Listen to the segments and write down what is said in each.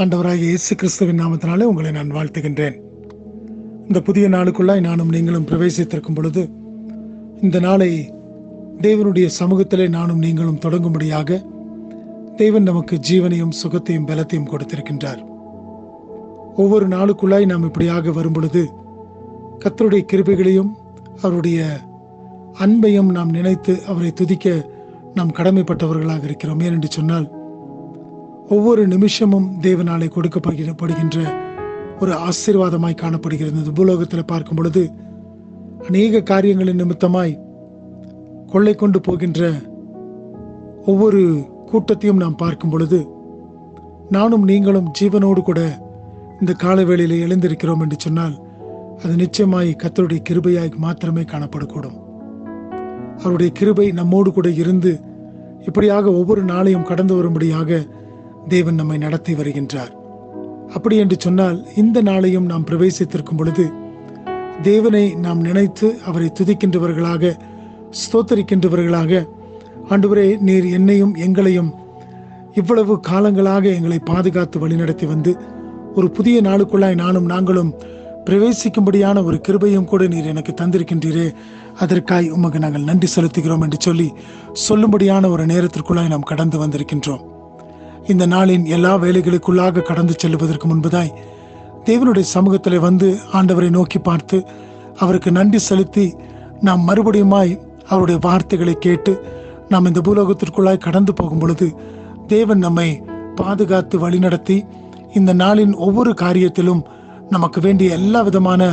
ஆண்டவராகிய இயேசு கிறிஸ்துவின் நாமத்தினாலே உங்களை நான் வாழ்த்துகின்றேன். இந்த புதிய நாளுக்குள்ளாய் நானும் நீங்களும் பிரவேசித்திருக்கும் பொழுது, இந்த நாளை தேவனுடைய சமூகத்திலே நானும் நீங்களும் தொடங்கும்படியாக தேவன் நமக்கு ஜீவனையும் சுகத்தையும் பலத்தையும் கொடுத்திருக்கின்றார். ஒவ்வொரு நாளுக்குள்ளாய் நாம் இப்படியாக வரும் பொழுது கர்த்தருடைய கிருபைகளையும் அவருடைய அன்பையும் நாம் நினைத்து அவரை துதிக்க நாம் கடமைப்பட்டவர்களாக இருக்கிறோம். ஏனென்று சொன்னால், ஒவ்வொரு நிமிஷமும் தேவனாலே கொடுக்கப்படுகின்ற ஒரு ஆசீர்வாதமாய் காணப்படுகிறது. பூலோகத்தில் பார்க்கும் பொழுது அநேக காரியங்களின் நிமித்தமாய் கொள்ளை கொண்டு போகின்ற ஒவ்வொரு கூட்டத்தையும் நாம் பார்க்கும் பொழுது, நானும் நீங்களும் ஜீவனோடு கூட இந்த கால வேளையிலே எழுந்திருக்கிறோம் என்று சொன்னால், அது நிச்சயமாய் கர்த்தருடைய கிருபையாய் மாத்திரமே காணப்படக்கூடும். அவருடைய கிருபை நம்மோடு கூட இருந்து இப்படியாக ஒவ்வொரு நாளையும் கடந்து வரும்படியாக தேவன் நம்மை நடத்தி வருகின்றார். அப்படி என்று சொன்னால், இந்த நாளையும் நாம் பிரவேசித்திருக்கும் பொழுது தேவனை நாம் நினைத்து அவரை துதிக்கின்றவர்களாக, ஸ்தோத்தரிக்கின்றவர்களாக, ஆண்டவரே, நீர் என்னையும் எங்களையும் இவ்வளவு காலங்களாக எங்களை பாதுகாத்து வழிநடத்தி வந்து ஒரு புதிய நாளுக்குள்ளாய் நாங்களும் பிரவேசிக்கும்படியான ஒரு கிருபையும் கூட நீர் எனக்கு தந்திருக்கின்றீரே, அதற்காய் உமக்கு நாங்கள் நன்றி செலுத்துகிறோம் என்று சொல்லும்படியான ஒரு நேரத்திற்குள்ளாய் நாம் கடந்து வந்திருக்கின்றோம். இந்த நாளின் எல்லா வேலைகளுக்குள்ளாக கடந்து செல்வதற்கு முன்பதாய் தேவனுடைய சமூகத்தில் வந்து ஆண்டவரை நோக்கி பார்த்து அவருக்கு நன்றி செலுத்தி நாம் மறுபடியுமாய் அவருடைய வார்த்தைகளை கேட்டு நாம் இந்த பூலோகத்திற்குள்ளாய் கடந்து போகும் பொழுது தேவன் நம்மை பாதுகாத்து வழிநடத்தி இந்த நாளின் ஒவ்வொரு காரியத்திலும் நமக்கு வேண்டிய எல்லா விதமான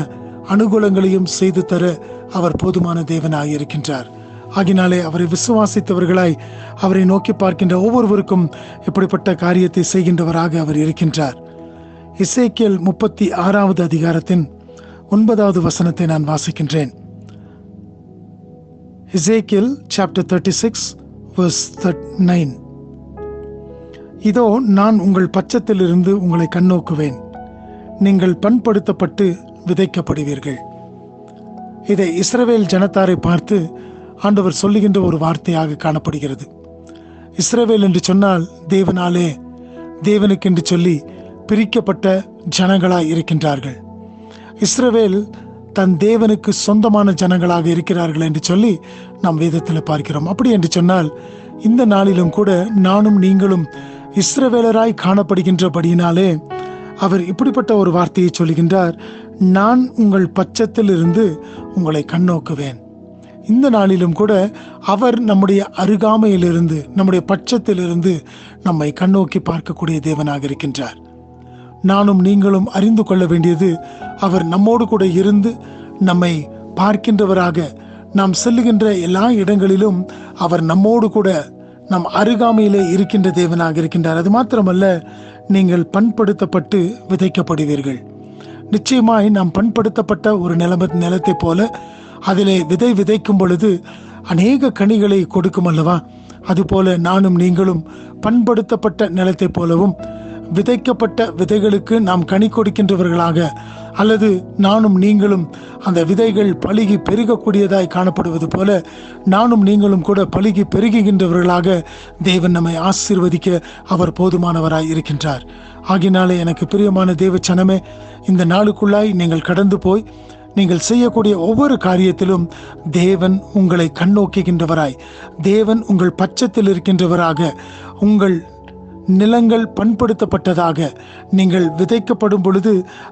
அனுகூலங்களையும் செய்து தர அவர் போதுமான தேவனாய் இருக்கின்றார். ஆகினாலே அவரை விசுவாசித்தவர்களாய் அவரை நோக்கி பார்க்கின்ற ஒவ்வொருவருக்கும் இப்படிப்பட்ட காரியத்தை செய்கின்றவராக அவர் இருக்கின்றார். எசேக்கியேல் 36வது அதிகாரத்தின் 9வது வசனத்தை நான் வாசிக்கின்றேன். எசேக்கியேல் சாப்டர் 36 verse 9. இதோ, நான் உங்கள் பட்சத்திலிருந்து உங்களை கண்ணோக்குவேன், நீங்கள் பண்படுத்தப்பட்டு விதைக்கப்படுவீர்கள். இதை இஸ்ரவேல் ஜனத்தாரை பார்த்து ஆண்டவர் சொல்லுகின்ற ஒரு வார்த்தையாக காணப்படுகிறது. இஸ்ரவேல் என்று சொன்னால் தேவனாலே தேவனுக்கென்று சொல்லி பிரிக்கப்பட்ட ஜனங்களாய் இருக்கின்றார்கள். இஸ்ரவேல் தன் தேவனுக்கு சொந்தமான ஜனங்களாக இருக்கிறார்கள் என்று சொல்லி நாம் வேதத்தில் பார்க்கிறோம். அப்படி என்று சொன்னால், இந்த நாளிலும் கூட நானும் நீங்களும் இஸ்ரவேலராய் காணப்படுகின்றபடியினாலே அவர் இப்படிப்பட்ட ஒரு வார்த்தையை சொல்லுகின்றார், நான் உங்கள் பட்சத்தில் இருந்து உங்களை கண்ணோக்குவேன். இந்த நாளிலும் கூட அவர் நம்முடைய அருகாமையிலிருந்து, நம்முடைய பட்சத்திலிருந்து நம்மை கண்ணோக்கி பார்க்கக்கூடிய தேவனாக இருக்கின்றார். நானும் நீங்களும் அறிந்து கொள்ள வேண்டியது, அவர் நம்மோடு கூட இருந்து நம்மை பார்க்கின்றவராக, நாம் செல்லுகின்ற எல்லா இடங்களிலும் அவர் நம்மோடு கூட நம் அருகாமையிலே இருக்கின்ற தேவனாக இருக்கின்றார். அது மாத்திரமல்ல, நீங்கள் பண்படுத்தப்பட்டு விதைக்கப்படுவீர்கள். நிச்சயமாய் நாம் பண்படுத்தப்பட்ட ஒரு நிலத்தை போல அதிலே விதைக்கும் பொழுது அநேக கனிகளை கொடுக்கும் அல்லவா? அதுபோல நானும் நீங்களும் பண்படுத்தப்பட்ட நிலத்தை போலவும் விதைக்கப்பட்ட விதைகளுக்கு நாம் கனி கொடுக்கின்றவர்களாக, அல்லது நானும் நீங்களும் அந்த விதைகள் பலுகி பெருகக்கூடியதாய் காணப்படுவது போல நானும் நீங்களும் கூட பலுகி பெருகுகின்றவர்களாக தேவன் நம்மை ஆசீர்வதிக்க அவர் போதுமானவராய் இருக்கின்றார். ஆகினாலே எனக்கு பிரியமான தேவ ஜனமே, இந்த நாளுக்குள்ளாய் நீங்கள் கடந்து போய் நீங்கள் செய்யக்கூடிய ஒவ்வொரு காரியத்திலும் தேவன் உங்களை கண்ணோக்குகின்றவராய், தேவன் உங்கள் பட்சத்தில் இருக்கின்றவராக, உங்கள் நிலங்கள் பண்படுத்தப்பட்டதாக, நீங்கள் விதைக்கப்படும் பொழுது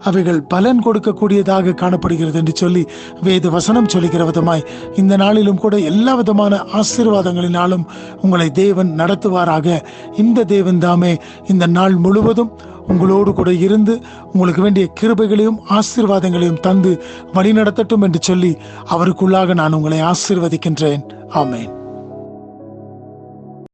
அவைகள் பலன் கொடுக்கக்கூடியதாக காணப்படுகிறது என்று சொல்லி வேத வசனம் சொல்லுகிற விதமாய் இந்த நாளிலும் கூட எல்லா விதமான ஆசீர்வாதங்களினாலும் உங்களை தேவன் நடத்துவாராக. இந்த தேவன் தாமே இந்த நாள் முழுவதும் உங்களோடு கூட இருந்து உங்களுக்கு வேண்டிய கிருபைகளையும் ஆசீர்வாதங்களையும் தந்து வழிநடத்தட்டும் என்று சொல்லி அவருக்குள்ளாக நான் உங்களை ஆசீர்வதிக்கின்றேன். ஆமென்.